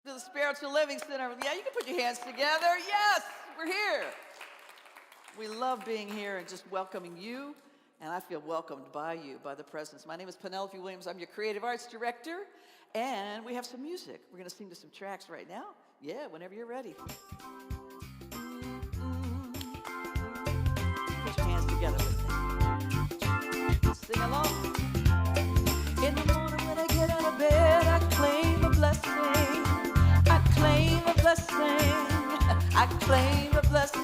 To the Spiritual Living Center. Yeah, you can put your hands together. Yes, we're here. We love being here and just welcoming you, and I feel welcomed by you, by the presence. My name is Penelope Williams. I'm your Creative Arts Director, and we have some music. We're going to sing to some tracks right now. Yeah, whenever you're ready. Put your hands together with me. Sing along. In the morning when I get out of bed, I claim a blessing. I claim a blessing. I claim a blessing.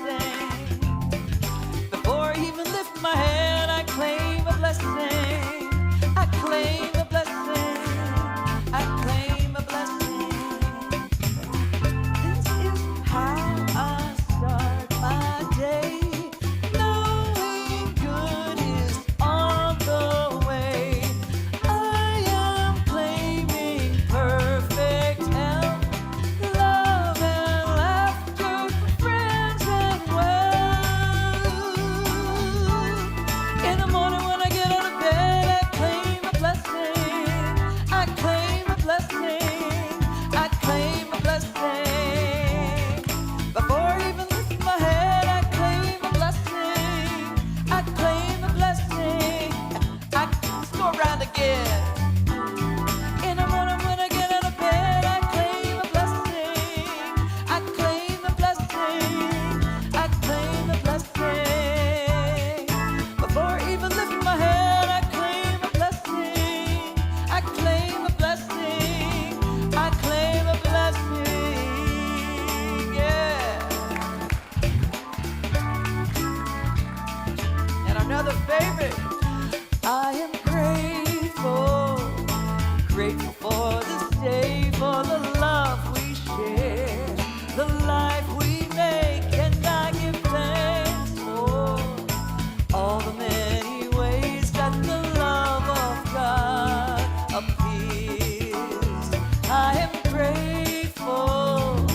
Before I even lift my head, I claim a blessing. I claim a blessing. I claim a blessing. This is how I start my day, knowing good is on the way. I am claiming perfect health, love and laughter, friends and wealth. In the morning when I get out of bed, I claim a blessing. I claim a blessing. I claim a blessing. Before I even lift my head, I claim a blessing. I claim a blessing. Let's go around again. In the morning when I get out of bed, I claim a blessing. I claim a blessing. I claim a blessing. Before I even lift my head, I claim a blessing. I claim a blessing. I claim a blessing. Yeah. And another favorite. I am grateful, grateful for this day, for the love we share, the life we make, and I give thanks for all the many ways that the love of God appears. I am grateful,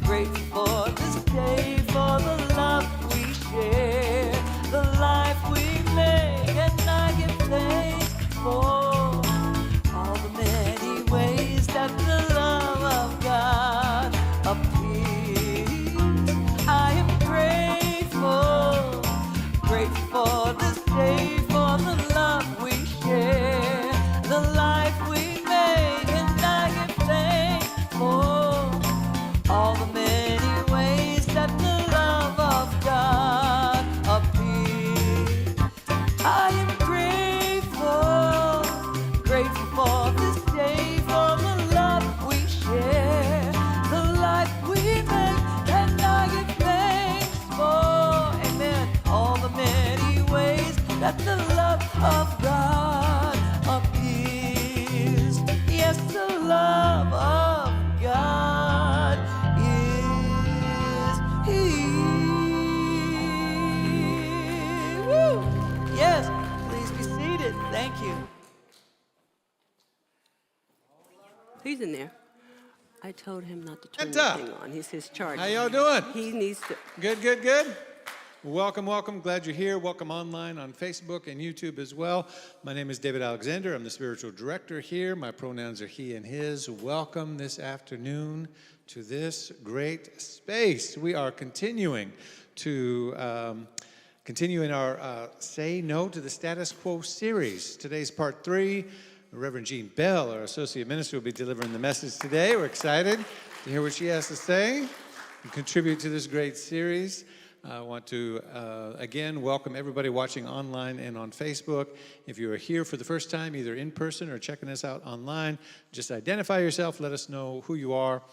grateful for this day, for the love we share, the life we make, and I give thanks for all the many ways that the love of God appears. I am grateful, grateful for this day, for the love we share, the life we make, and I give thanks for all the many ways that the love of God appears. I am grateful, grateful for this day, for the love we share, the life we make, and I give thanks for, amen, all the many ways that the love of God appears. Yes, the love of God is here. Woo! Yes, please be seated. Thank you. He's in there. I told him not to turn And, the thing on. He's his charge. How y'all doing? He needs to. Good, good, good. Welcome, welcome. Glad you're here. Welcome online on Facebook and YouTube as well. My name is David Alexander. I'm the spiritual director here. My pronouns are he and his. Welcome this afternoon to this great space. We are continuing to continue in our Say No to the Status Quo series. Today's part 3. Reverend Jean Bell, our associate minister, will be delivering the message today. We're excited to hear what she has to say and contribute to this great series. I want to, again, welcome everybody watching online and on Facebook. If you are here for the first time, either in person or checking us out online, just identify yourself. Let us know who you are.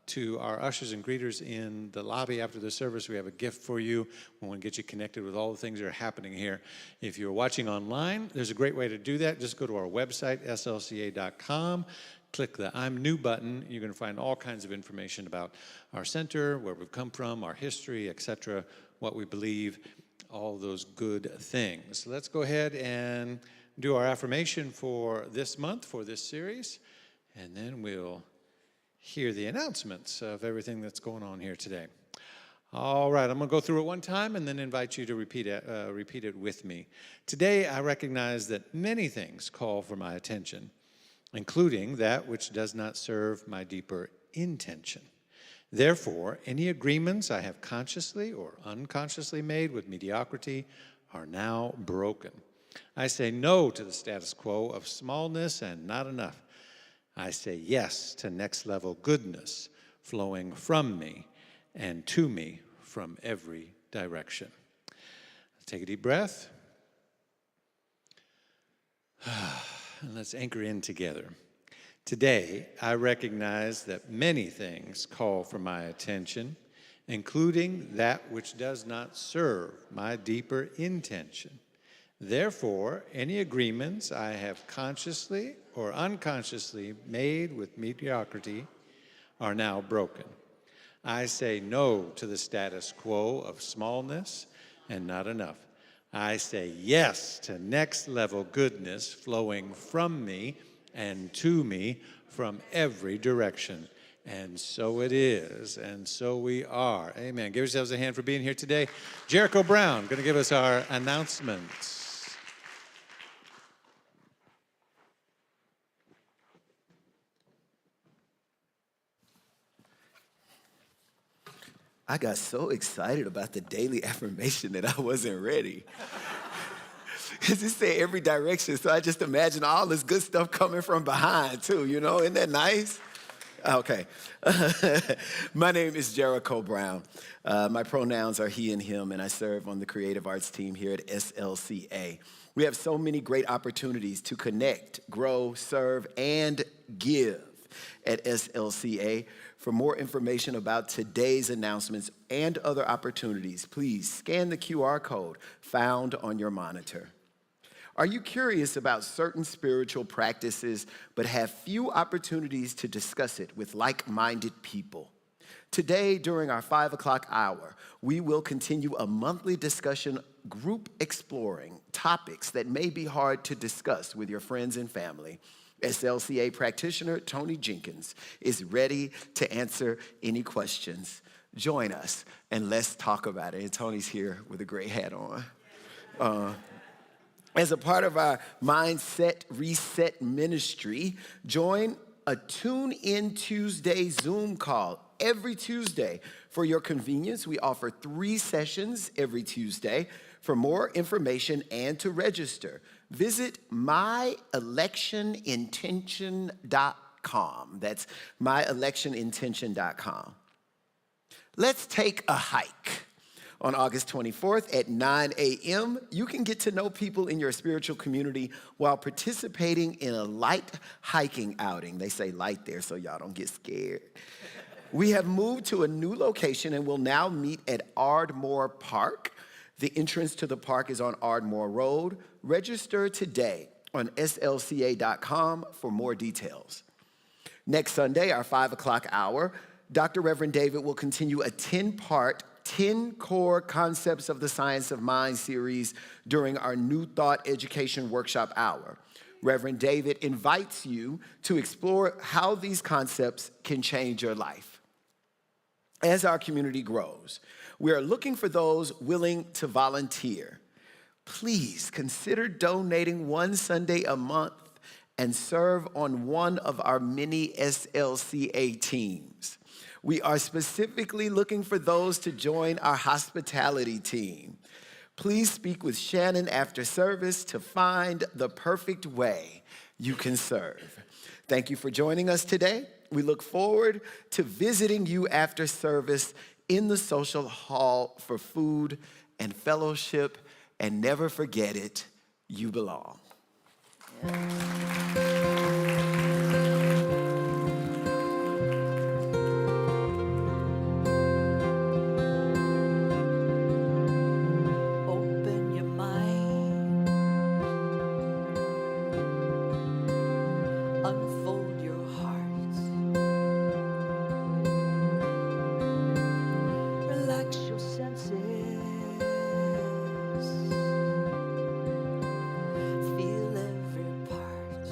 To our ushers and greeters in the lobby after the service, we have a gift for you. We want to get you connected with all the things that are happening here. If you're watching online, there's a great way to do that. Just go to our website, slca.com. Click the I'm New button. You're going to find all kinds of information about our center, where we've come from, our history, etc., what we believe, all those good things. Let's go ahead and do our affirmation for this month, for this series, and then we'll hear the announcements of everything that's going on here today. All right, I'm going to go through it one time and then invite you to repeat it with me. Today, I recognize that many things call for my attention. including that which does not serve my deeper intention. Therefore, any agreements I have consciously or unconsciously made with mediocrity are now broken. I say no to the status quo of smallness and not enough. I say yes to next level goodness flowing from me and to me from every direction. Take a deep breath. And let's anchor in together. Today, I recognize that many things call for my attention, including that which does not serve my deeper intention. Therefore, any agreements I have consciously or unconsciously made with mediocrity are now broken. I say no to the status quo of smallness and not enough. I say yes to next level goodness flowing from me and to me from every direction. And so it is, and so we are. Amen. Give yourselves a hand for being here today. Jericho Brown going to give us our announcements. I got so excited about the daily affirmation that I wasn't ready. Because it said every direction, so I just imagine all this good stuff coming from behind too, you know? Isn't that nice? Okay. My name is Jericho Brown. My pronouns are he and him, and I serve on the creative arts team here at SLCA. We have so many great opportunities to connect, grow, serve, and give at SLCA. For more information about today's announcements and other opportunities, please scan the QR code found on your monitor. Are you curious about certain spiritual practices but have few opportunities to discuss it with like-minded people? Today, during our 5 o'clock hour, we will continue a monthly discussion group exploring topics that may be hard to discuss with your friends and family. SLCA practitioner Tony Jenkins is ready to answer any questions. Join us and let's talk about it. And Tony's here with a gray hat on. As a part of our Mindset Reset ministry, join a Tune In Tuesday Zoom call every Tuesday. For your convenience, we offer 3 sessions every Tuesday. For more information and to register, visit myelectionintention.com. That's myelectionintention.com. Let's take a hike. On August 24th at 9 a.m., you can get to know people in your spiritual community while participating in a light hiking outing. They say light there so y'all don't get scared. We have moved to a new location and will now meet at Ardmore Park. The entrance to the park is on Ardmore Road. Register today on slca.com for more details. Next Sunday, our 5 o'clock hour, Dr. Reverend David will continue a 10-part 10 Core Concepts of the Science of Mind series during our New Thought Education Workshop Hour. Reverend David invites you to explore how these concepts can change your life. As our community grows, we are looking for those willing to volunteer. Please consider donating one Sunday a month and serve on one of our many SLCA teams. We are specifically looking for those to join our hospitality team. Please speak with Shannon after service to find the perfect way you can serve. Thank you for joining us today. We look forward to visiting you after service in the social hall for food and fellowship. And never forget it, you belong. Open your mind, unfold your heart, relax your senses, feel every part.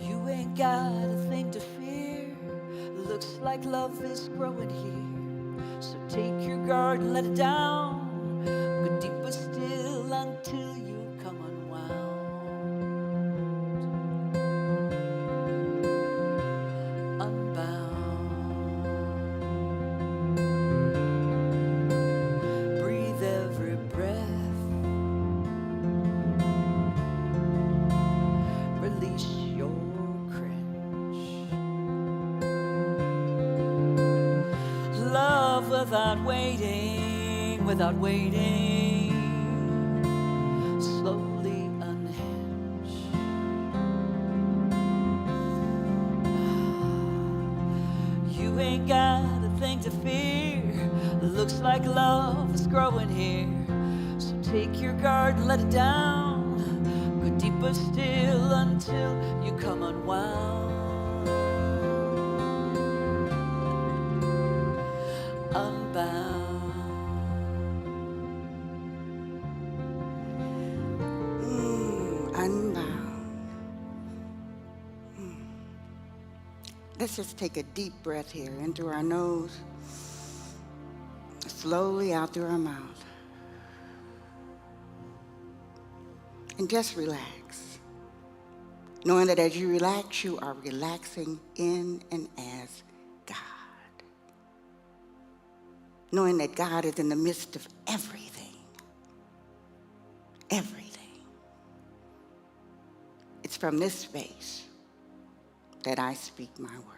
You ain't got a thing to fear. Looks like love is growing here. So take your guard and let it down. Go deeper still until till you come unwound. Breathe every breath. Release your cringe. Love without waiting, without waiting. Slowly unhinge. You ain't got a thing to fear. Looks like love is growing here. So take your guard and let it down. Go deeper still until you come unwound. Unbound. Unbound. Let's just take a deep breath here in through our nose, slowly out through our mouth. And just relax, knowing that as you relax, you are relaxing in and as God. Knowing that God is in the midst of everything. Everything. It's from this space that I speak my word.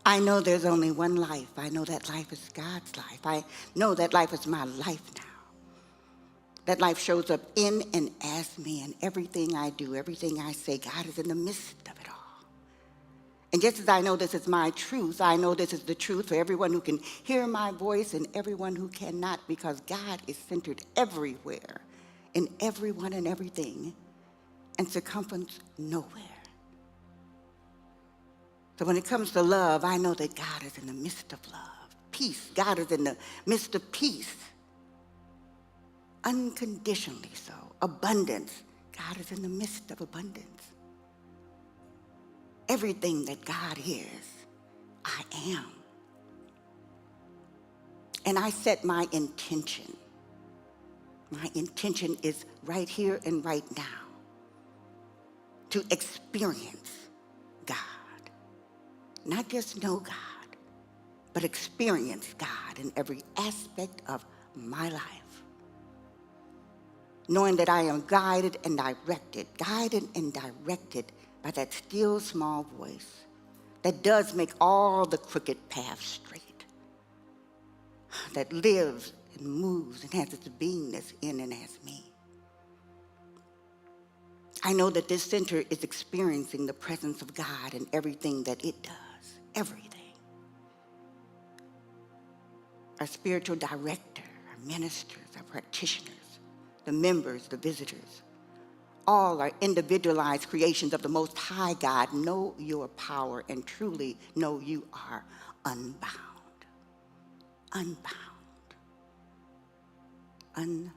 I know there's only one life. I know that life is God's life. I know that life is my life now. That life shows up in and as me, and everything I do, everything I say, God is in the midst of it all. And just as I know this is my truth, I know this is the truth for everyone who can hear my voice and everyone who cannot, because God is centered everywhere, in everyone and everything, and circumference nowhere. So when it comes to love, I know that God is in the midst of love. Peace, God is in the midst of peace. Unconditionally so. Abundance, God is in the midst of abundance. Everything that God is, I am. And I set my intention. My intention is right here and right now to experience God. Not just know God, but experience God in every aspect of my life. Knowing that I am guided and directed by that still small voice that does make all the crooked paths straight, that lives and moves and has its beingness in and as me. I know that this center is experiencing the presence of God in everything that it does. Everything. Our spiritual director, our ministers, our practitioners, the members, the visitors, all are individualized creations of the Most High God. Know your power and truly know you are unbound. Unbound. Unbound.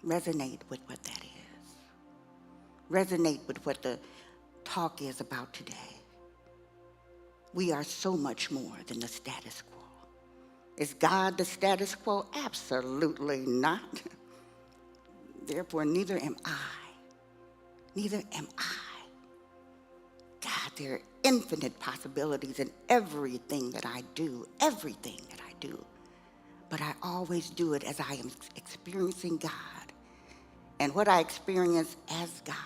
Resonate with what that is. Resonate with what the talk is about today. We are so much more than the status quo. Is God the status quo? Absolutely not. Therefore, neither am I. Neither am I. God, there are infinite possibilities in everything that I do, everything that I do. But I always do it as I am experiencing God. And what I experience as God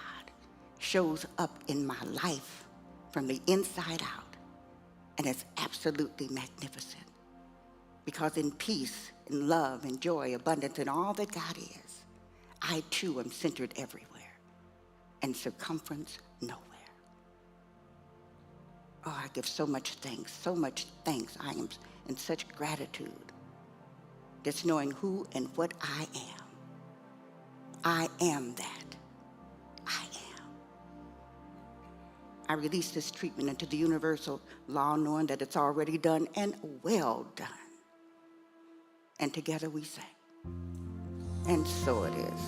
shows up in my life from the inside out. And it's absolutely magnificent. Because in peace, in love, in joy, abundance, and all that God is, I too am centered everywhere and circumference nowhere. Oh, I give so much thanks, so much thanks. I am in such gratitude, just knowing who and what I am. I am that. I am. I release this treatment into the universal law, knowing that it's already done and well done. And together we say, and so it is.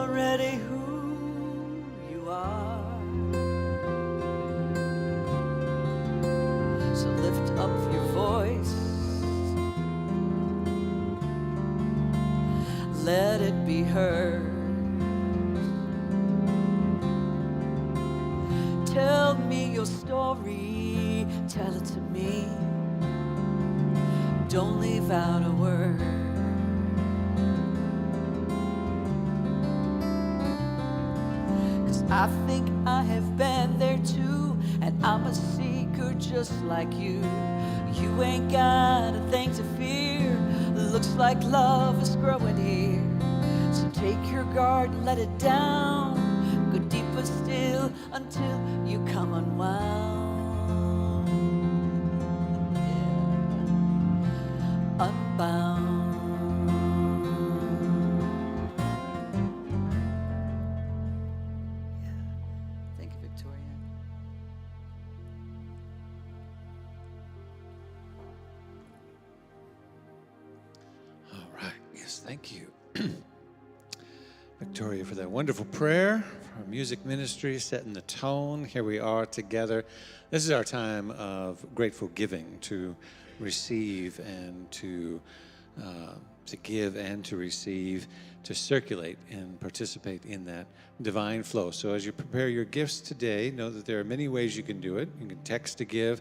already who you are. So lift up your voice, let it be heard. Tell me your story, tell it to me. Don't leave out a word. 'Cause I think I have been there too, and I'm a seeker just like you. You ain't got a thing to fear. Looks like love is growing here. So take your guard and let it down. Go deeper still until you come unwound. Yeah. Unbound. Thank you, Victoria. All right. Yes, thank you, Victoria, for that wonderful prayer. Our music ministry setting the tone. Here we are together. This is our time of grateful giving, to receive and to give and to receive, to circulate and participate in that divine flow. So as you prepare your gifts today, know that there are many ways you can do it. You can text to give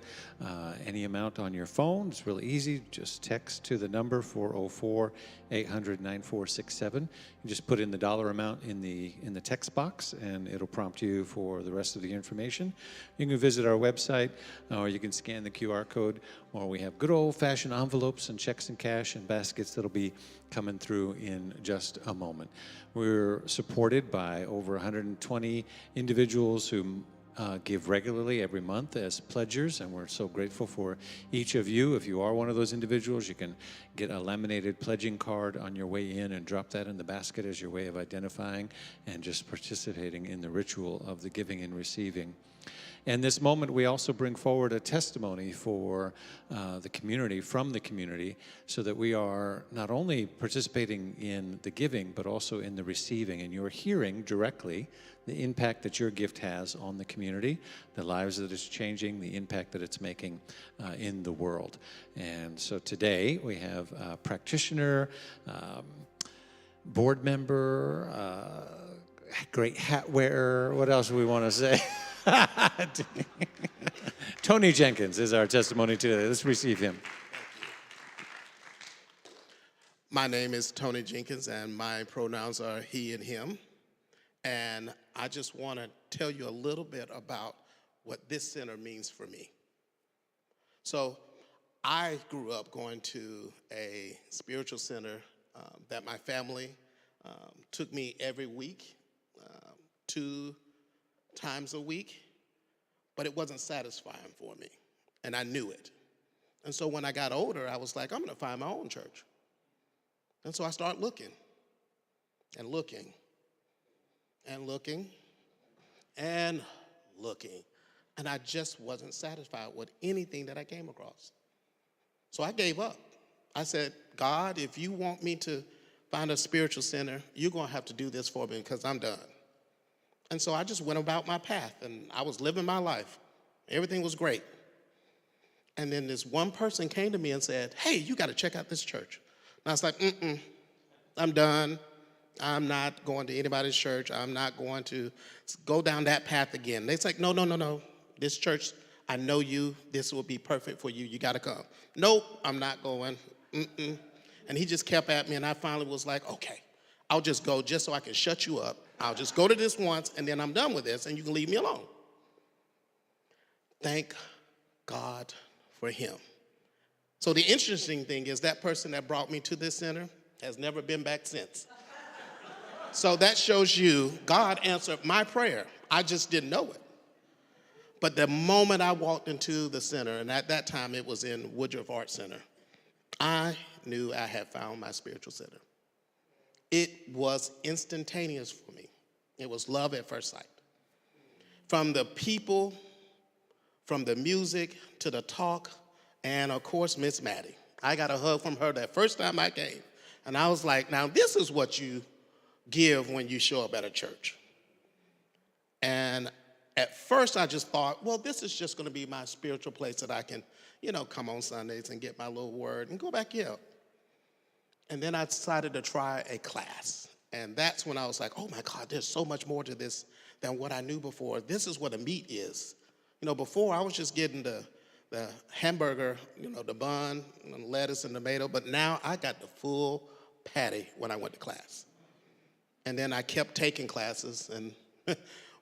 any amount on your phone. It's really easy. Just text to the number 404-800-9467. You just put in the dollar amount in the text box, and it'll prompt you for the rest of the information. You can visit our website, or you can scan the QR code, or we have good old-fashioned envelopes and checks and cash and baskets that'll be coming through in just a moment. We're supported by over 120 individuals who give regularly every month as pledgers, and we're so grateful for each of you. If you are one of those individuals, you can get a laminated pledging card on your way in and drop that in the basket as your way of identifying and just participating in the ritual of the giving and receiving. And this moment, we also bring forward a testimony for the community, from the community, so that we are not only participating in the giving, but also in the receiving. And you're hearing directly the impact that your gift has on the community, the lives that it's changing, the impact that it's making in the world. And so today, we have a practitioner, board member, great hat wearer. What else do we want to say? Tony Jenkins is our testimony today. Let's receive him. My name is Tony Jenkins, and my pronouns are he and him. And I just want to tell you a little bit about what this center means for me. So I grew up going to a spiritual center that my family took me every week, 2 times a week, but it wasn't satisfying for me, and I knew it. And so when I got older, I was like, I'm going to find my own church. And so I started looking and looking and looking and looking, and I just wasn't satisfied with anything that I came across. So I gave up. I said, God, if you want me to find a spiritual center, you're going to have to do this for me, because I'm done. And so I just went about my path, and I was living my life. Everything was great. And then this one person came to me and said, hey, you got to check out this church. And I was like, I'm done. I'm not going to anybody's church. I'm not going to go down that path again. They're like, no. This church, I know you. This will be perfect for you. You got to come. Nope, I'm not going. And he just kept at me, and I finally was like, okay, I'll just go just so I can shut you up. I'll just go to this once, and then I'm done with this, and you can leave me alone. Thank God for him. So the interesting thing is that person that brought me to this center has never been back since. So that shows you God answered my prayer. I just didn't know it. But the moment I walked into the center, and at that time it was in Woodruff Art Center, I knew I had found my spiritual center. It was instantaneous for me. It was love at first sight. From the people, from the music, to the talk, and of course, Miss Maddie. I got a hug from her that first time I came. And I was like, now this is what you give when you show up at a church. And at first I just thought, well, this is just going to be my spiritual place that I can, come on Sundays and get my little word and go back out. And then I decided to try a class. And that's when I was like, oh my God, there's so much more to this than what I knew before. This is what a meat is. Before I was just getting the hamburger, the bun, and lettuce and tomato, but now I got the full patty when I went to class. And then I kept taking classes, and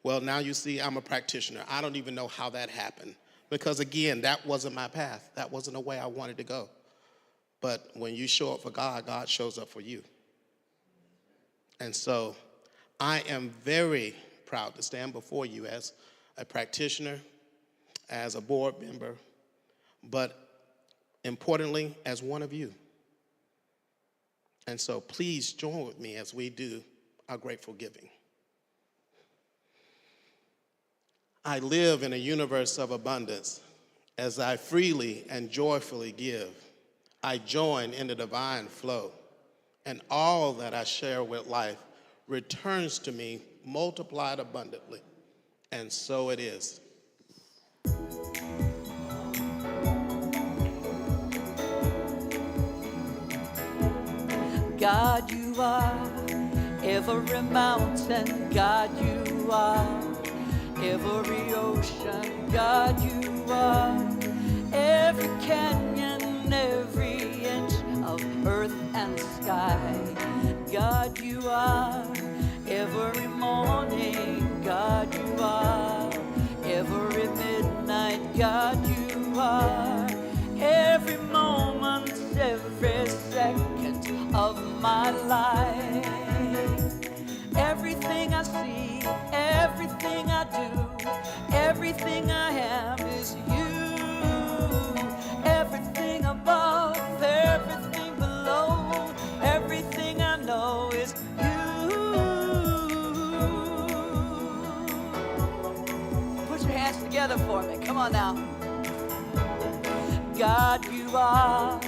well, now you see I'm a practitioner. I don't even know how that happened because, again, that wasn't my path. That wasn't the way I wanted to go. But when you show up for God, God shows up for you. And so I am very proud to stand before you as a practitioner, as a board member, but importantly, as one of you. And so please join with me as we do our grateful giving. I live in a universe of abundance. As I freely and joyfully give, I join in the divine flow, and all that I share with life returns to me multiplied abundantly. And so it is. God, you are every mountain. God, you are every ocean. God, you are every canyon, every inch of earth and sky. God, you are every morning. God, you are every midnight. God, you are every moment, every second of my life. Everything I see, everything I do, everything I am is you. Everything above, everything below, everything I know is you. Put your hands together for me. Come on now. God, you are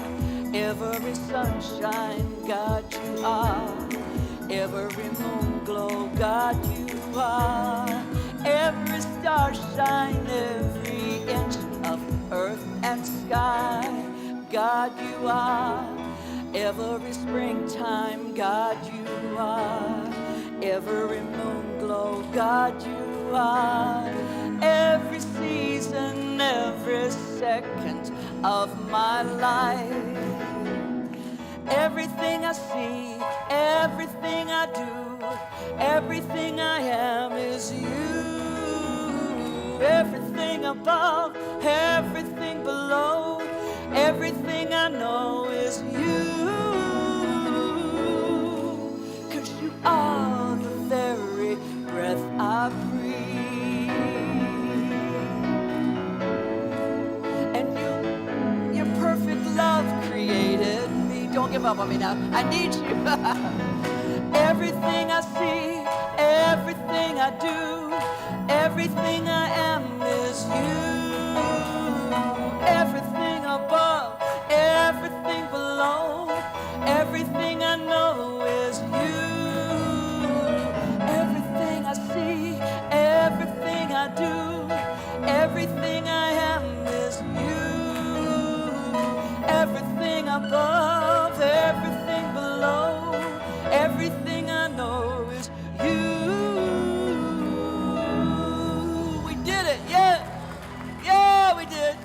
every sunshine. God, you are every moon glow. God, you are every star shine, every inch of earth and sky. God, you are every springtime. God, you are every moon glow. God, you are every season, every second of my life. Everything I see, everything I do, everything I am is you. Everything above, everything below, everything I know is you. 'Cause you are the very breath I breathe. And your perfect love created me. Don't give up on me now. I need you. Everything I see, everything I do, everything I am is you. Everything above, everything below, everything I know is you. Everything I see, everything I do, everything I am is you. Everything above, everything below, everything I know is you. We did it, yeah. Yeah, we did.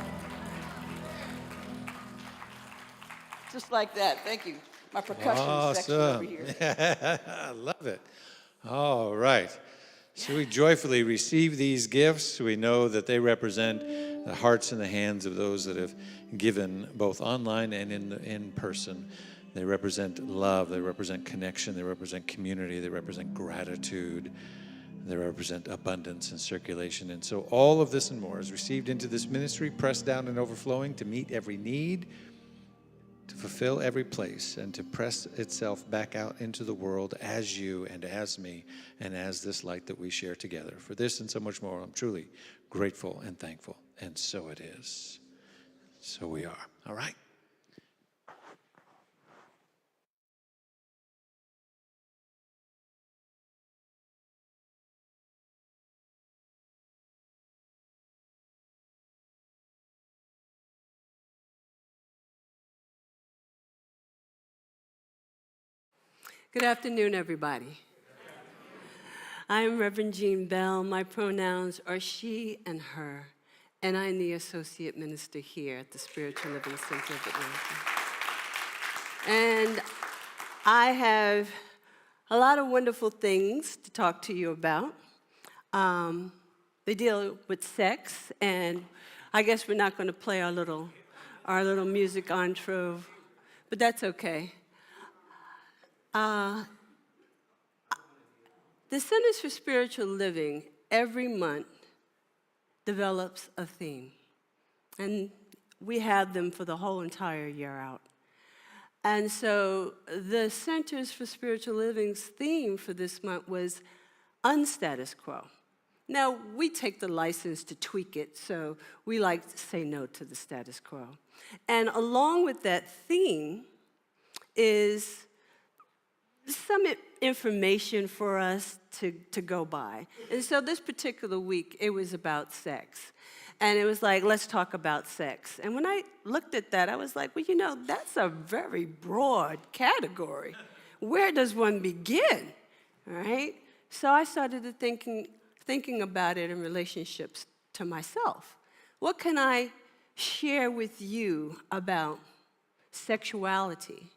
Just like that. Thank you. My percussion section over here. I love it. All right. So we joyfully receive these gifts. We know that they represent the hearts and the hands of those that have given both online and in person. They represent love. They represent connection. They represent community. They represent gratitude. They represent abundance and circulation. And so all of this and more is received into this ministry, pressed down and overflowing to meet every need, to fulfill every place, and to press itself back out into the world as you and as me and as this light that we share together. For this and so much more, I'm truly grateful and thankful. And so it is. So we are. All right. Good afternoon, everybody. I am Reverend Jean Bell. My pronouns are she and her, and I'm the associate minister here at the Spiritual Living Center of Atlanta. And I have a lot of wonderful things to talk to you about. They deal with sex, and I guess we're not going to play our little music intro, but that's okay. The Centers for Spiritual Living every month develops a theme, and we have them for the whole entire year out. And so the Centers for Spiritual Living's theme for this month was unstatus quo. Now, we take the license to tweak it, so we like to say no to the status quo. And along with that theme is some information for us to go by. And so this particular week, it was about sex. And it was like, let's talk about sex. And when I looked at that, I was like, well, you know, that's a very broad category. Where does one begin, all right? So I started to thinking about it in relationships to myself. What can I share with you about sexuality,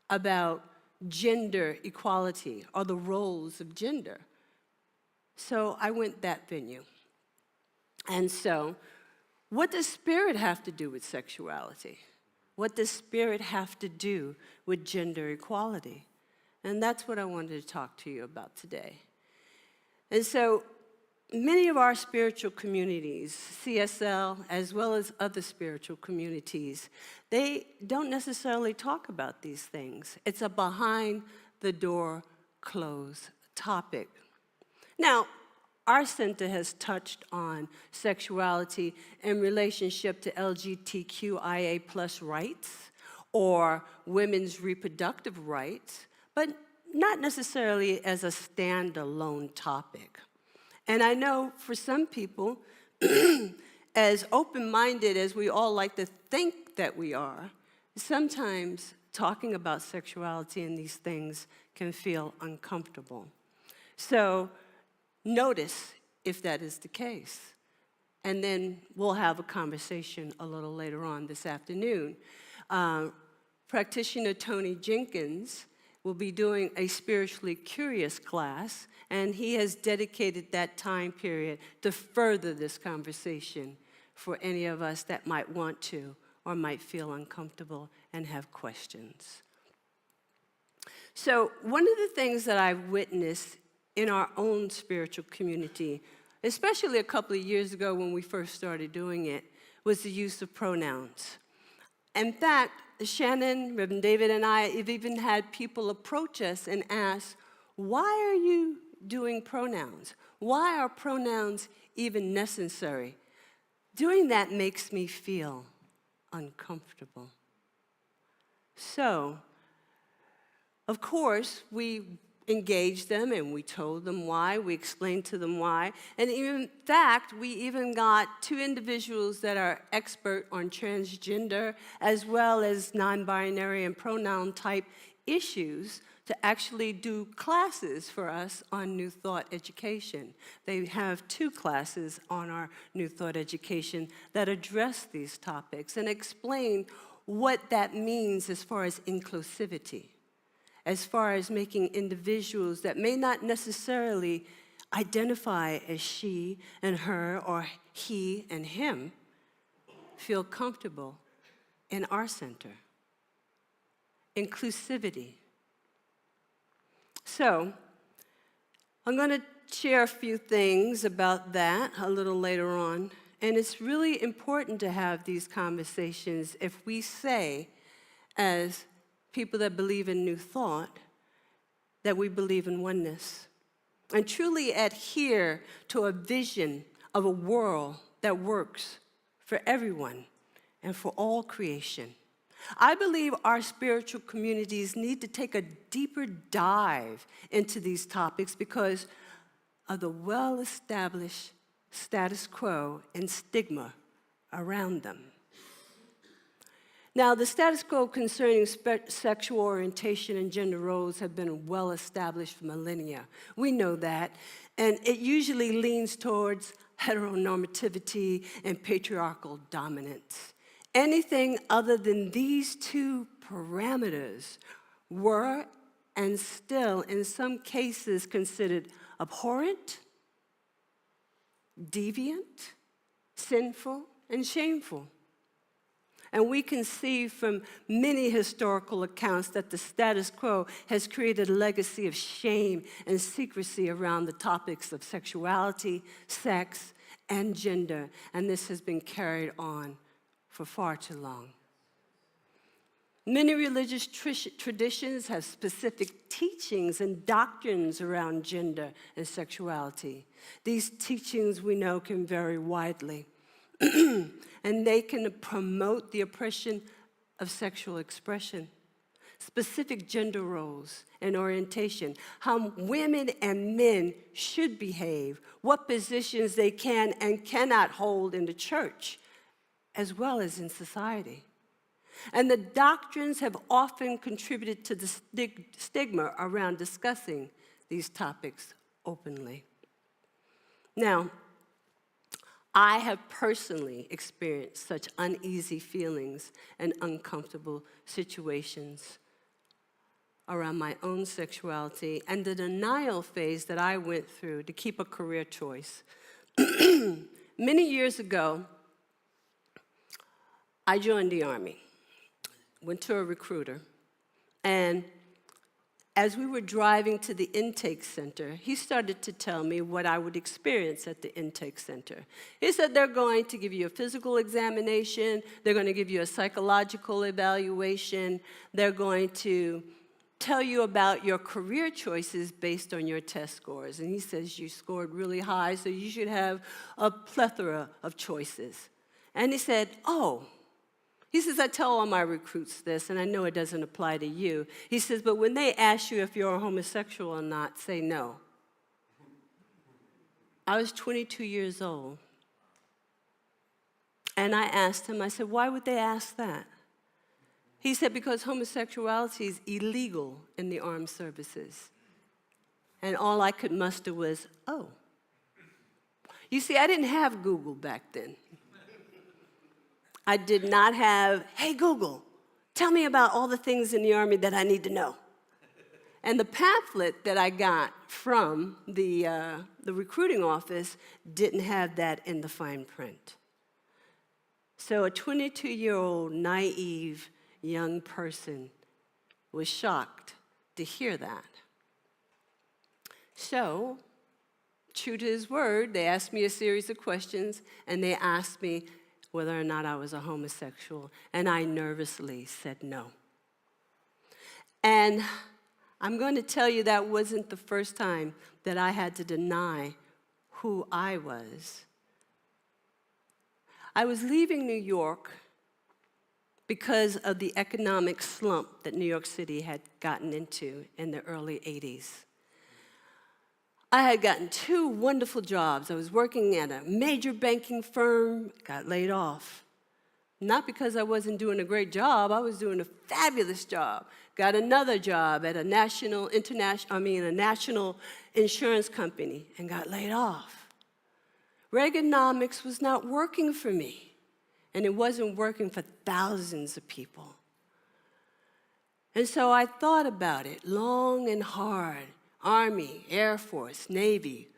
about gender equality, or the roles of gender? So I went that venue. And so, what does spirit have to do with sexuality? What does spirit have to do with gender equality? And that's what I wanted to talk to you about today. And so, many of our spiritual communities, CSL, as well as other spiritual communities, they don't necessarily talk about these things. It's a behind-the-door, closed topic. Now, our center has touched on sexuality in relationship to LGBTQIA+ rights or women's reproductive rights, but not necessarily as a standalone topic. And I know for some people, as open-minded as we all like to think that we are, sometimes talking about sexuality and these things can feel uncomfortable. So notice if that is the case. And then we'll have a conversation a little later on this afternoon. Practitioner Tony Jenkins will be doing a spiritually curious class, and he has dedicated that time period to further this conversation for any of us that might want to or might feel uncomfortable and have questions. So one of the things that I've witnessed in our own spiritual community, especially a couple of years ago when we first started doing it, was the use of pronouns. In fact, Shannon, Reverend David, and I have even had people approach us and ask, why are you doing pronouns? Why are pronouns even necessary? Doing that makes me feel uncomfortable. So, of course, we engaged them and we told them why, we explained to them why, and in fact, we even got two individuals that are expert on transgender as well as non-binary and pronoun type issues to actually do classes for us on New Thought education. They have 2 classes on our New Thought education that address these topics and explain what that means as far as inclusivity, as far as making individuals that may not necessarily identify as she and her or he and him feel comfortable in our center. Inclusivity. So, I'm going to share a few things about that a little later on, and it's really important to have these conversations if we say, as people that believe in New Thought, that we believe in oneness and truly adhere to a vision of a world that works for everyone and for all creation. I believe our spiritual communities need to take a deeper dive into these topics because of the well-established status quo and stigma around them. Now, the status quo concerning sexual orientation and gender roles have been well established for millennia. We know that. And it usually leans towards heteronormativity and patriarchal dominance. Anything other than these two parameters were and still, in some cases, considered abhorrent, deviant, sinful, and shameful. And we can see from many historical accounts that the status quo has created a legacy of shame and secrecy around the topics of sexuality, sex, and gender. And this has been carried on for far too long. Many religious traditions have specific teachings and doctrines around gender and sexuality. These teachings, we know, can vary widely. And they can promote the oppression of sexual expression, specific gender roles and orientation, how women and men should behave, what positions they can and cannot hold in the church, as well as in society. And the doctrines have often contributed to the stigma around discussing these topics openly. Now, I have personally experienced such uneasy feelings and uncomfortable situations around my own sexuality and the denial phase that I went through to keep a career choice. Many years ago, I joined the Army, went to a recruiter, and as we were driving to the intake center, he started to tell me what I would experience at the intake center. He said they're going to give you a physical examination, they're going to give you a psychological evaluation, they're going to tell you about your career choices based on your test scores. And he says you scored really high, so you should have a plethora of choices. And he said, oh, he says, I tell all my recruits this, and I know it doesn't apply to you. He says, but when they ask you if you're a homosexual or not, say no. I was 22 years old. And I asked him, I said, why would they ask that? He said, because homosexuality is illegal in the armed services. And all I could muster was, oh. You see, I didn't have Google back then. I did not have, hey, Google, tell me about all the things in the Army that I need to know. And the pamphlet that I got from the recruiting office didn't have that in the fine print. So a 22-year-old naive young person was shocked to hear that. So, true to his word, they asked me a series of questions, and they asked me whether or not I was a homosexual, and I nervously said no. And I'm going to tell you that wasn't the first time that I had to deny who I was. I was leaving New York because of the economic slump that New York City had gotten into in the early 80s. I had gotten 2 wonderful jobs. I was working at a major banking firm, got laid off. Not because I wasn't doing a great job, I was doing a fabulous job. Got another job at a national insurance company and got laid off. Reaganomics was not working for me, and it wasn't working for thousands of people. And so I thought about it long and hard. Army, Air Force, Navy.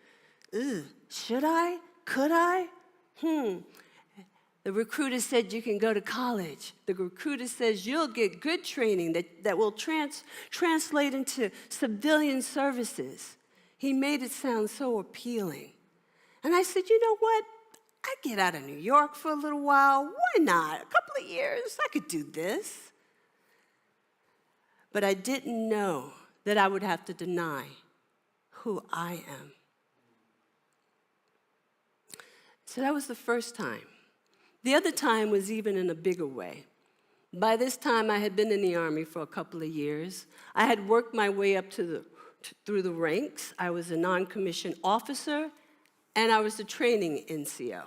Should I? Could I? The recruiter said you can go to college. The recruiter says you'll get good training that will translate into civilian services. He made it sound so appealing. And I said, you know what? I get out of New York for a little while. Why not? A couple of years, I could do this. But I didn't know that I would have to deny who I am. So that was the first time. The other time was even in a bigger way. By this time, I had been in the Army for a couple of years. I had worked my way up through the ranks. I was a non-commissioned officer, and I was a training NCO.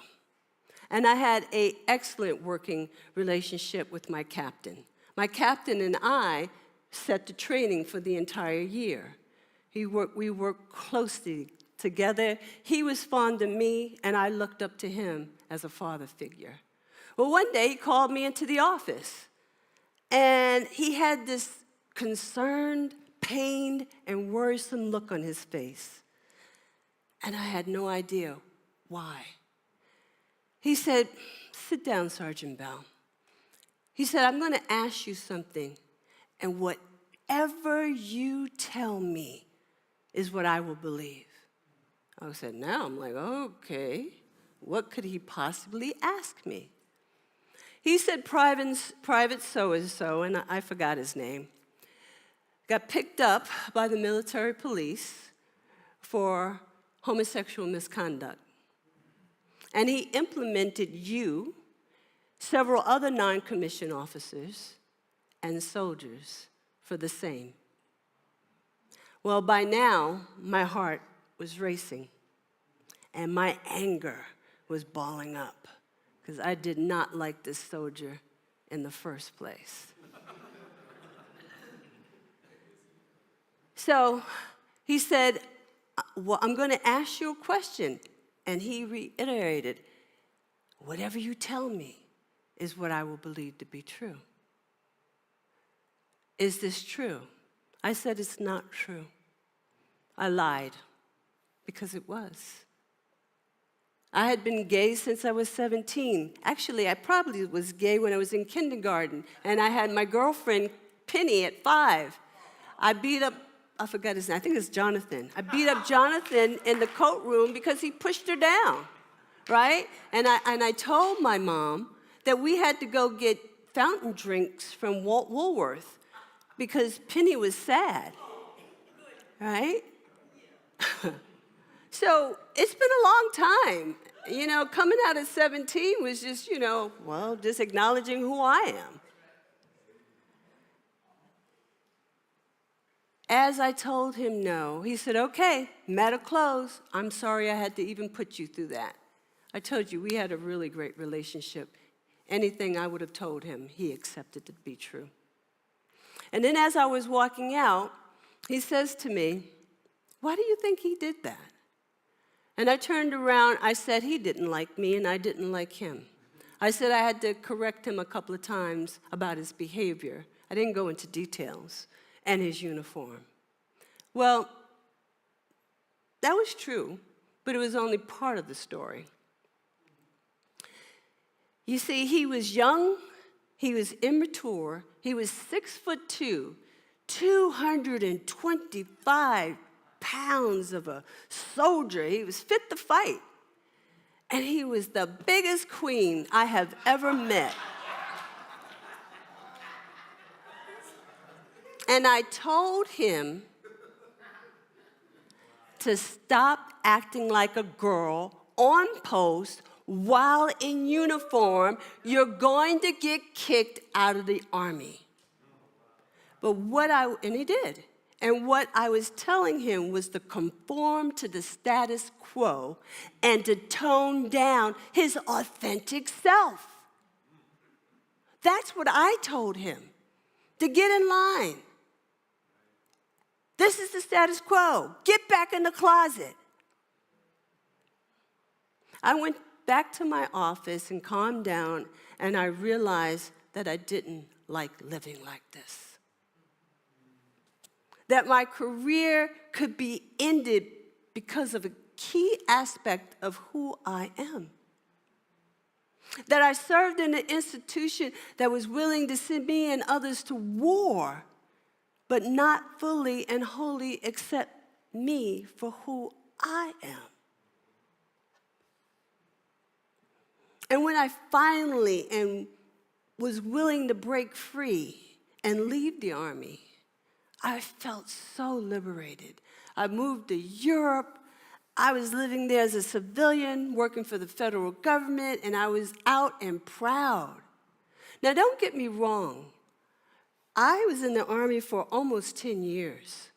And I had an excellent working relationship with my captain. My captain and I set the training for the entire year. We worked closely together. He was fond of me, and I looked up to him as a father figure. Well, one day he called me into the office, and he had this concerned, pained, and worrisome look on his face. And I had no idea why. He said, "Sit down, Sergeant Bell." He said, "I'm going to ask you something, and whatever you tell me is what I will believe." I said, now I'm like, okay, what could he possibly ask me? He said, Private so-and-so, and I forgot his name, got picked up by the military police for homosexual misconduct. And he implemented you, several other non-commissioned officers, and soldiers for the same. Well, by now, my heart was racing, and my anger was balling up, because I did not like this soldier in the first place. So he said, "Well, I'm going to ask you a question." And he reiterated, "Whatever you tell me is what I will believe to be true." Is this true? I said, it's not true. I lied, because it was. I had been gay since I was 17. Actually, I probably was gay when I was in kindergarten, and I had my girlfriend, Penny, at 5. I forgot his name, I think it's Jonathan. I beat up Jonathan in the coat room because he pushed her down, right? And I told my mom that we had to go get fountain drinks from Woolworth because Penny was sad, right? So it's been a long time. Coming out at 17 was just, just acknowledging who I am. As I told him no, he said, "Okay, matter closed. I'm sorry I had to even put you through that." I told you, we had a really great relationship. Anything I would have told him, he accepted to be true. And then as I was walking out, he says to me, "Why do you think he did that?" And I turned around, I said he didn't like me and I didn't like him. I said I had to correct him a couple of times about his behavior. I didn't go into details. And his uniform. Well, that was true, but it was only part of the story. You see, he was young, he was immature, he was 6'2", 225 pounds of a soldier. He was fit to fight. And he was the biggest queen I have ever met. And I told him to stop acting like a girl on post while in uniform. You're going to get kicked out of the Army. And he did. And what I was telling him was to conform to the status quo and to tone down his authentic self. That's what I told him, to get in line. This is the status quo. Get back in the closet. I went back to my office and calmed down, and I realized that I didn't like living like this. That my career could be ended because of a key aspect of who I am. That I served in an institution that was willing to send me and others to war, but not fully and wholly accept me for who I am. And when I finally was willing to break free and leave the Army, I felt so liberated. I moved to Europe. I was living there as a civilian, working for the federal government, and I was out and proud. Now, don't get me wrong. I was in the Army for almost 10 years.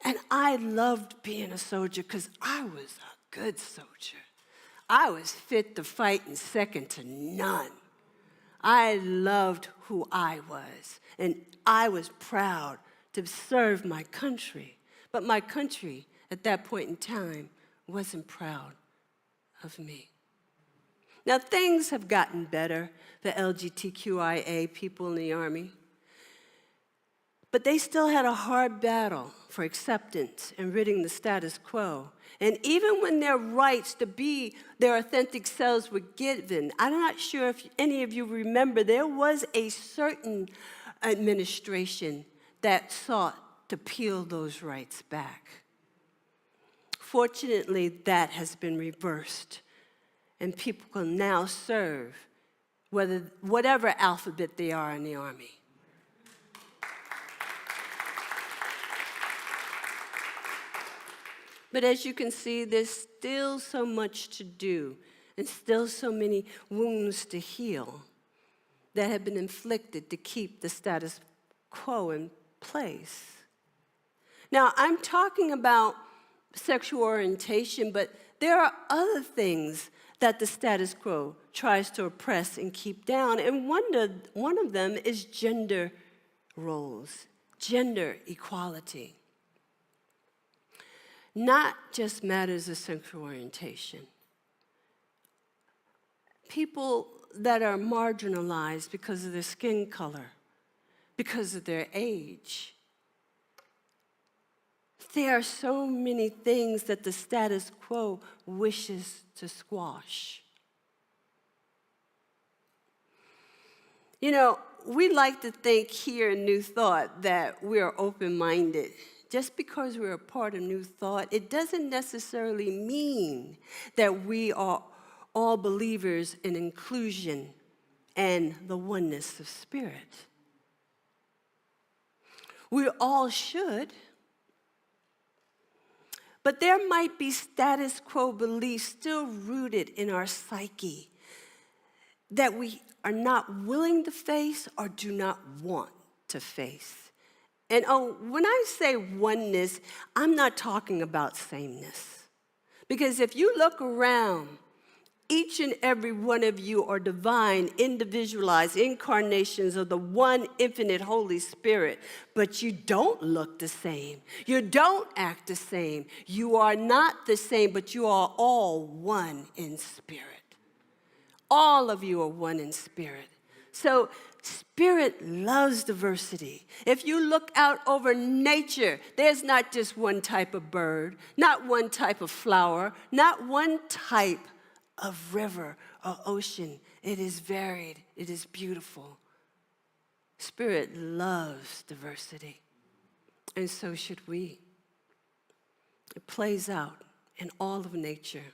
And I loved being a soldier because I was a good soldier. I was fit to fight and second to none. I loved who I was, and I was proud to serve my country. But my country, at that point in time, wasn't proud of me. Now, things have gotten better for LGBTQIA people in the Army, but they still had a hard battle for acceptance and ridding the status quo. And even when their rights to be their authentic selves were given, I'm not sure if any of you remember, there was a certain administration that sought to peel those rights back. Fortunately, that has been reversed, and people can now serve whatever alphabet they are in the Army. But as you can see, there's still so much to do and still so many wounds to heal that have been inflicted to keep the status quo in place. Now, I'm talking about sexual orientation, but there are other things that the status quo tries to oppress and keep down, and one of them is gender roles, gender equality. Not just matters of sexual orientation. People that are marginalized because of their skin color, because of their age. There are so many things that the status quo wishes to squash. You know, we like to think here in New Thought that we're open-minded. Just because we're a part of New Thought, it doesn't necessarily mean that we are all believers in inclusion and the oneness of spirit. We all should, but there might be status quo beliefs still rooted in our psyche that we are not willing to face or do not want to face. And when I say oneness, I'm not talking about sameness. Because if you look around, each and every one of you are divine, individualized incarnations of the one infinite Holy Spirit, but you don't look the same. You don't act the same. You are not the same, but you are all one in spirit. All of you are one in spirit. So spirit loves diversity. If you look out over nature, there's not just one type of bird, not one type of flower, not one type of river or ocean. It is varied. It is beautiful. Spirit loves diversity, and so should we. It plays out in all of nature.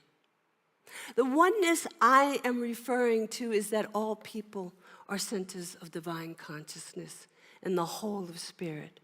The oneness I am referring to is that all people are centers of divine consciousness and the whole of spirit.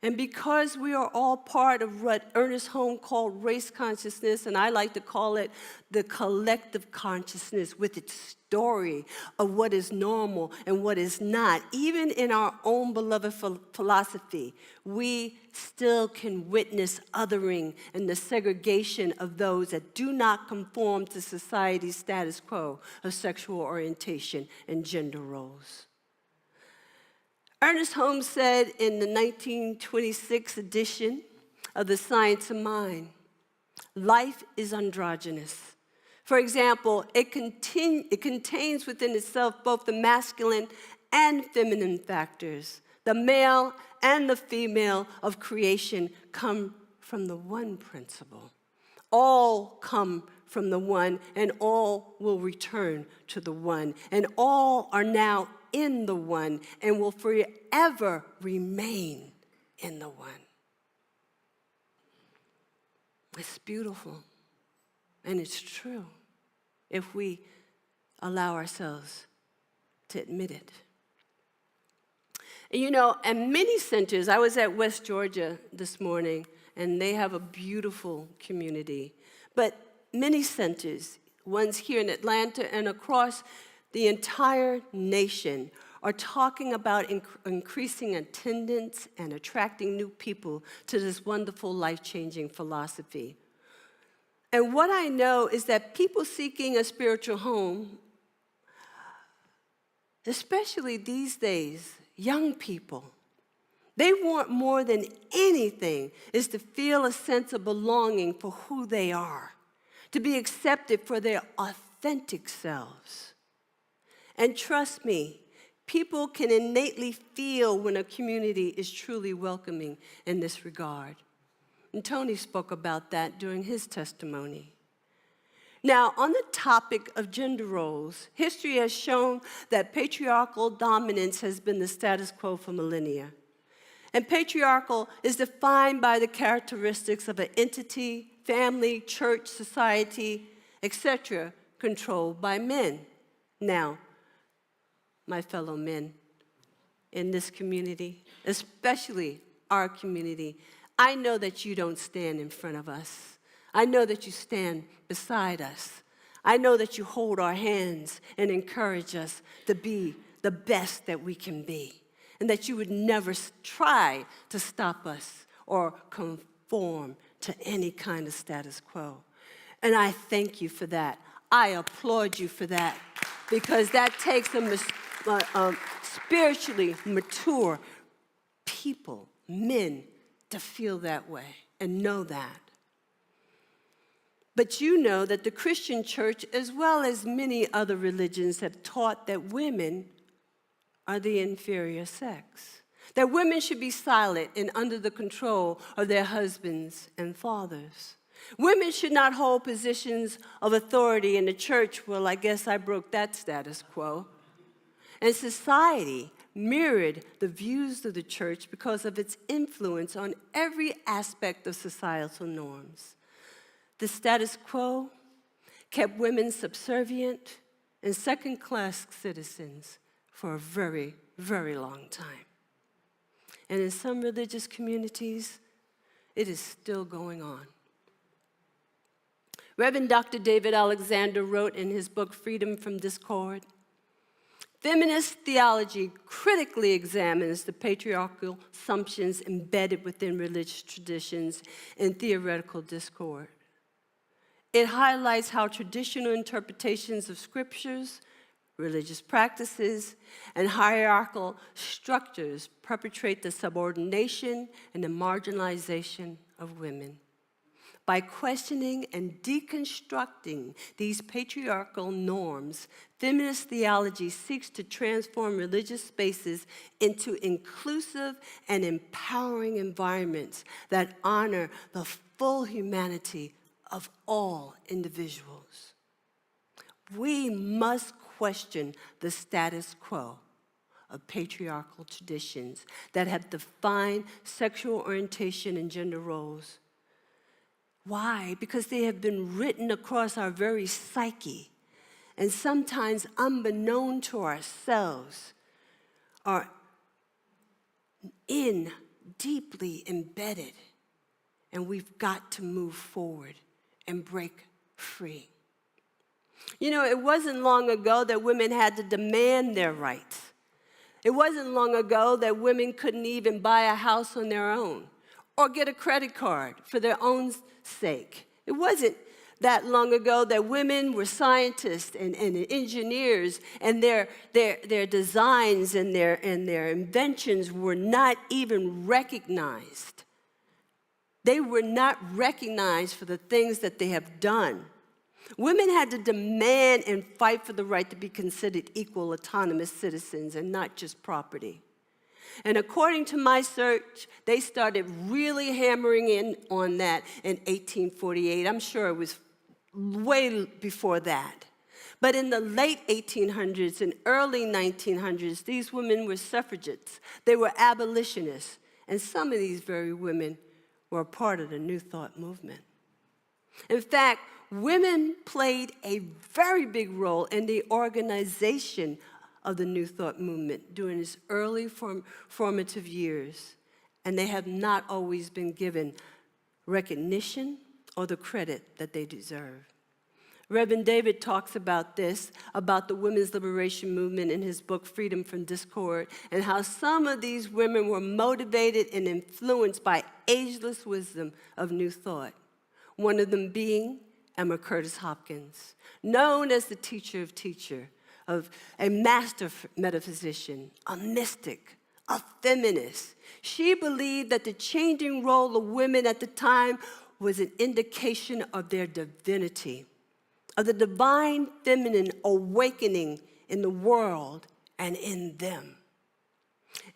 And because we are all part of what Ernest Holmes called race consciousness, and I like to call it the collective consciousness with its story of what is normal and what is not, even in our own beloved philosophy, we still can witness othering and the segregation of those that do not conform to society's status quo of sexual orientation and gender roles. Ernest Holmes said in the 1926 edition of The Science of Mind, life is androgynous. For example, it contains within itself both the masculine and feminine factors. The male and the female of creation come from the one principle. All come from the one, and all will return to the one. And all are now in the one and will forever remain in the one. It's beautiful, and it's true if we allow ourselves to admit it. And you know, at many centers, I was at West Georgia this morning, and they have a beautiful community. But many centers, ones here in Atlanta and across the entire nation, are talking about increasing attendance and attracting new people to this wonderful, life-changing philosophy. And what I know is that people seeking a spiritual home, especially these days, young people, they want more than anything is to feel a sense of belonging for who they are, to be accepted for their authentic selves. And trust me, people can innately feel when a community is truly welcoming in this regard. And Tony spoke about that during his testimony. Now, on the topic of gender roles, history has shown that patriarchal dominance has been the status quo for millennia. And patriarchal is defined by the characteristics of an entity, family, church, society, etc., controlled by men. Now, my fellow men in this community, especially our community, I know that you don't stand in front of us. I know that you stand beside us. I know that you hold our hands and encourage us to be the best that we can be, and that you would never try to stop us or conform to any kind of status quo. And I thank you for that. I applaud you for that, because that takes a spiritually mature people, men, to feel that way and know that. But you know that the Christian church, as well as many other religions, have taught that women are the inferior sex, that women should be silent and under the control of their husbands and fathers. Women should not hold positions of authority in the church. Well, I guess I broke that status quo. And society mirrored the views of the church because of its influence on every aspect of societal norms. The status quo kept women subservient and second-class citizens for a very, very long time. And in some religious communities, it is still going on. Reverend Dr. David Alexander wrote in his book, Freedom from Discord, feminist theology critically examines the patriarchal assumptions embedded within religious traditions and theoretical discord. It highlights how traditional interpretations of scriptures, religious practices, and hierarchical structures perpetrate the subordination and the marginalization of women. By questioning and deconstructing these patriarchal norms, feminist theology seeks to transform religious spaces into inclusive and empowering environments that honor the full humanity of all individuals. We must question the status quo of patriarchal traditions that have defined sexual orientation and gender roles. Why? Because they have been written across our very psyche, and sometimes unbeknown to ourselves, are deeply embedded, and we've got to move forward and break free. You know, it wasn't long ago that women had to demand their rights. It wasn't long ago that women couldn't even buy a house on their own or get a credit card for their own sake. It wasn't that long ago that women were scientists and engineers, and their designs and their inventions were not even recognized. They were not recognized for the things that they have done. Women had to demand and fight for the right to be considered equal, autonomous citizens and not just property. And according to my search, they started really hammering in on that in 1848. I'm sure it was way before that. But in the late 1800s and early 1900s, these women were suffragettes. They were abolitionists. And some of these very women were a part of the New Thought movement. In fact, women played a very big role in the organization of the New Thought movement during its early formative years, and they have not always been given recognition or the credit that they deserve. Reverend David talks about this, about the women's liberation movement in his book, Freedom from Discord, and how some of these women were motivated and influenced by ageless wisdom of New Thought. One of them being Emma Curtis Hopkins, known as the teacher of teacher, of a master metaphysician, a mystic, a feminist. She believed that the changing role of women at the time was an indication of their divinity, of the divine feminine awakening in the world and in them.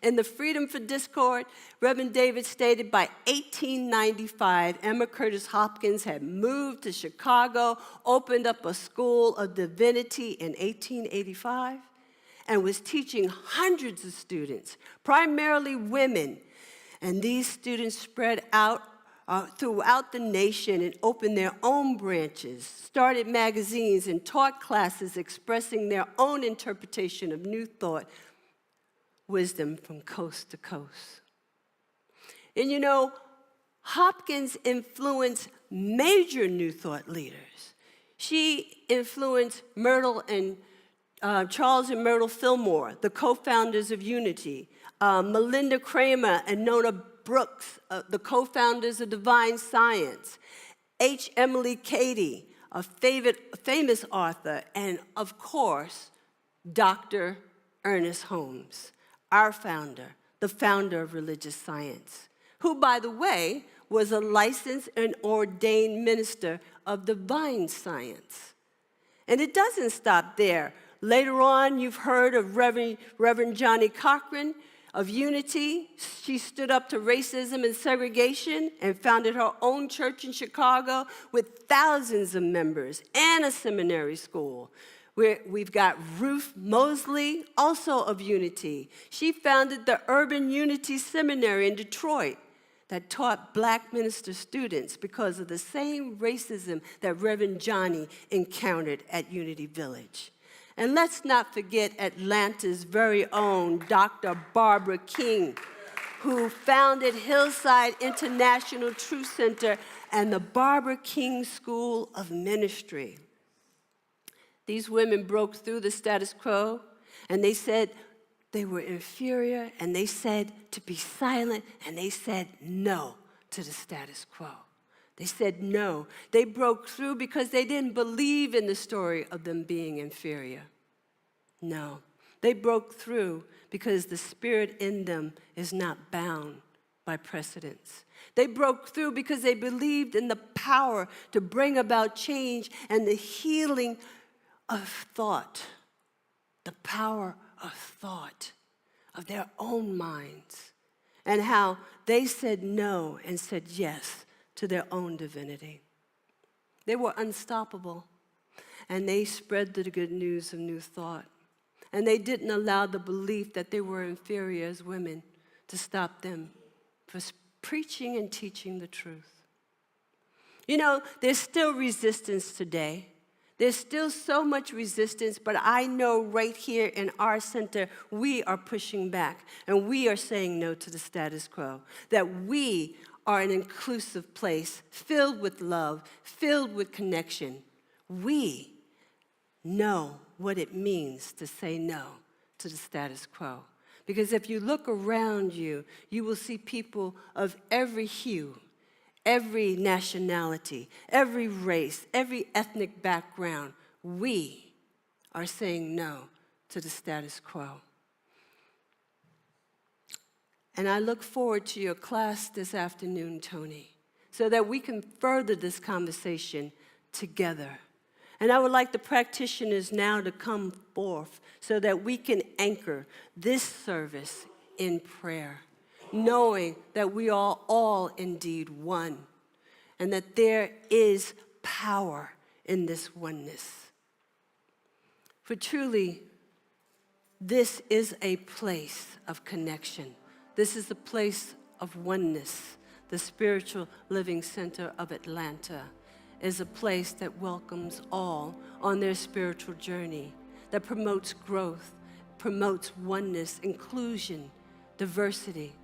In the Freedom for Discord, Reverend David stated by 1895, Emma Curtis Hopkins had moved to Chicago, opened up a school of divinity in 1885, and was teaching hundreds of students, primarily women. And these students spread out throughout the nation and opened their own branches, started magazines, and taught classes expressing their own interpretation of New Thought wisdom from coast to coast. And you know, Hopkins influenced major New Thought leaders. She influenced Charles and Myrtle Fillmore, the co-founders of Unity, Melinda Kramer and Nona Brooks, the co-founders of Divine Science, H. Emily Cady, a famous author, and of course, Dr. Ernest Holmes, our founder, the founder of religious science, who, by the way, was a licensed and ordained minister of divine science. And it doesn't stop there. Later on, you've heard of Reverend Johnny Cochran of Unity. She stood up to racism and segregation and founded her own church in Chicago with thousands of members and a seminary school. We've got Ruth Mosley, also of Unity. She founded the Urban Unity Seminary in Detroit that taught black minister students because of the same racism that Reverend Johnny encountered at Unity Village. And let's not forget Atlanta's very own Dr. Barbara King, who founded Hillside International Truth Center and the Barbara King School of Ministry. These women broke through the status quo, and they said they were inferior, and they said to be silent, and they said no to the status quo. They said no. They broke through because they didn't believe in the story of them being inferior. No. They broke through because the spirit in them is not bound by precedents. They broke through because they believed in the power to bring about change and the healing of thought, the power of thought, of their own minds, and how they said no and said yes to their own divinity. They were unstoppable, and they spread the good news of New Thought. And they didn't allow the belief that they were inferior as women to stop them from preaching and teaching the truth. You know, there's still resistance today. There's still so much resistance, but I know right here in our center, we are pushing back, and we are saying no to the status quo, that we are an inclusive place filled with love, filled with connection. We know what it means to say no to the status quo. Because if you look around you, you will see people of every hue, every nationality, every race, every ethnic background. We are saying no to the status quo. And I look forward to your class this afternoon, Tony, so that we can further this conversation together. And I would like the practitioners now to come forth so that we can anchor this service in prayer, knowing that we are all indeed one, and that there is power in this oneness. For truly, this is a place of connection. This is a place of oneness. The Spiritual Living Center of Atlanta is a place that welcomes all on their spiritual journey, that promotes growth, promotes oneness, inclusion, diversity.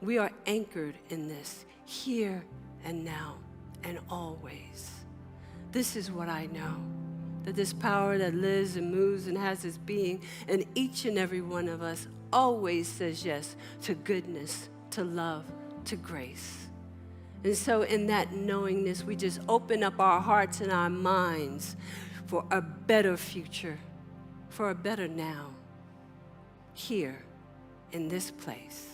We are anchored in this, here and now and always. This is what I know, that this power that lives and moves and has its being in each and every one of us always says yes to goodness, to love, to grace. And so in that knowingness, we just open up our hearts and our minds for a better future, for a better now, here in this place.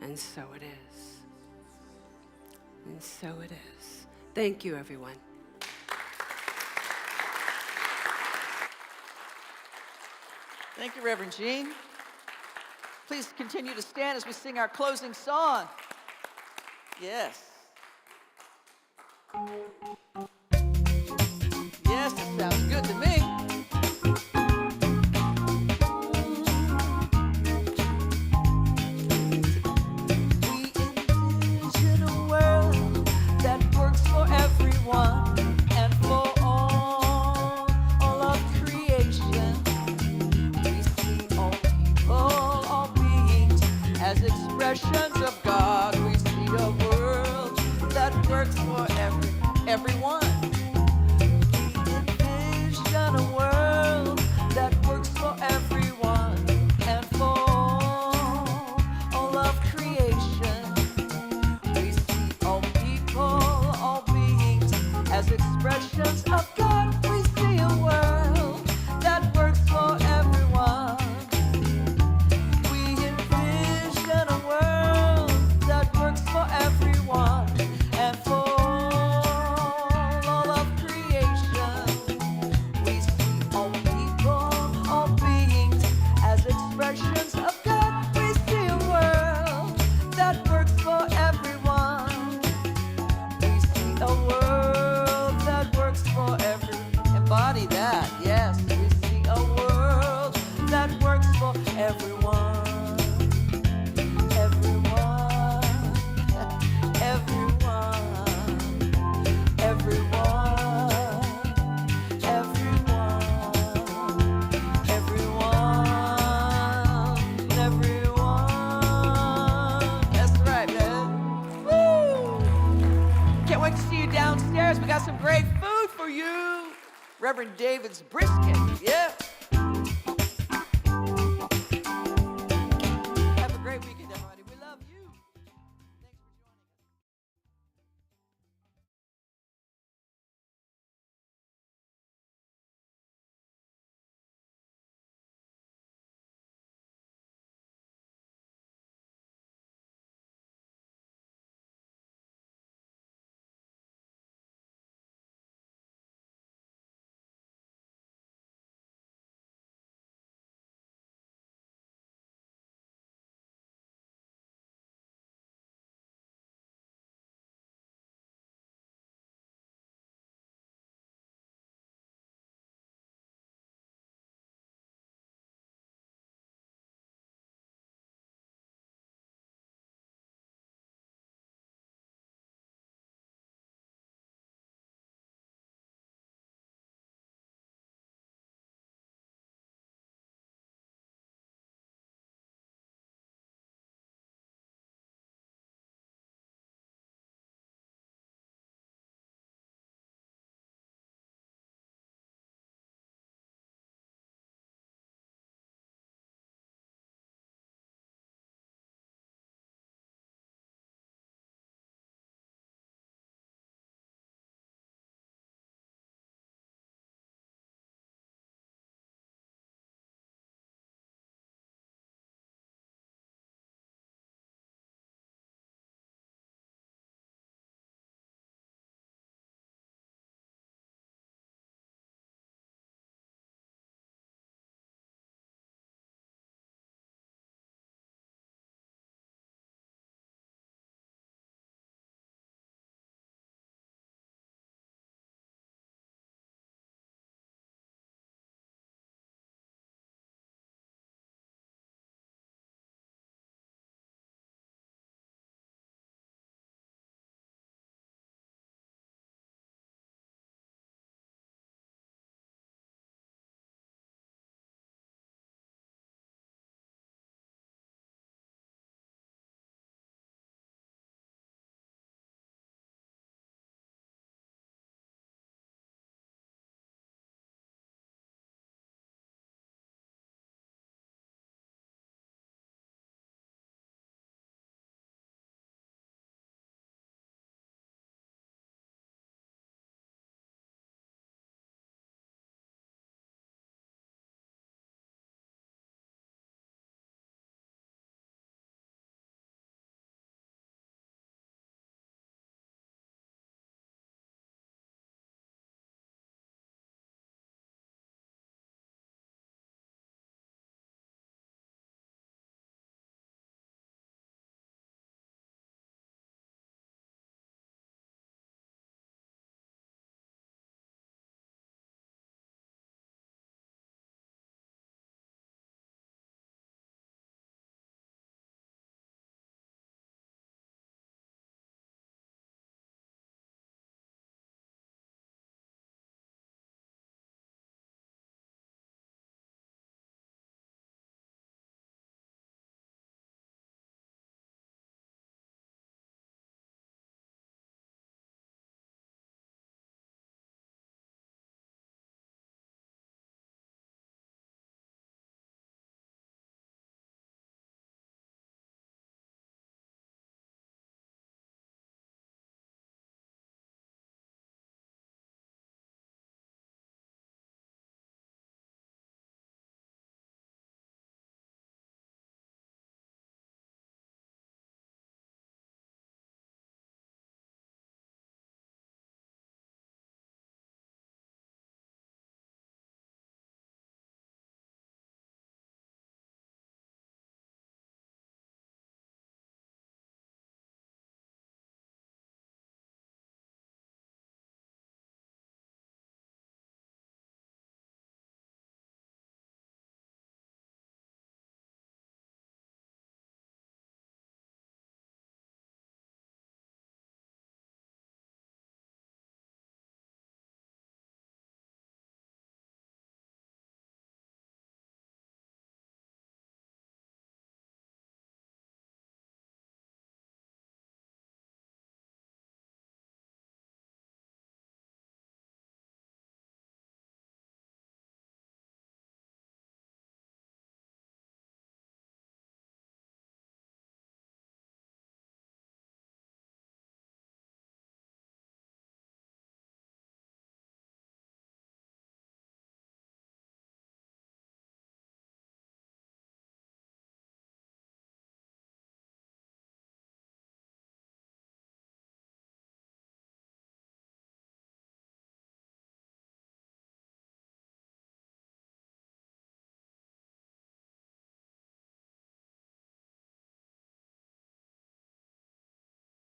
And so it is. And so it is. Thank you, everyone. Thank you, Reverend Jean. Please continue to stand as we sing our closing song. Yes. Yes, it sounds good to me. We envision a world that works for everyone and for all of creation. We see all people, all beings as expressions of God. We see a world that works for everyone. We envision a world that works for everyone and for all of creation. We see all people, all beings as expressions of God. We see a world that works for everyone. We envision a world that works for everyone and for all of creation. We see all people, all beings as expressions of God. We see a world that works for everyone. We see a world that works for everyone. Embody that, yes. We see a world that works for everyone. Everyone. Everyone. Everyone. Everyone. Everyone. Everyone. That's right, man. Woo! Can't wait to see you downstairs. We got some great food for you. Reverend David's brisket. Yeah.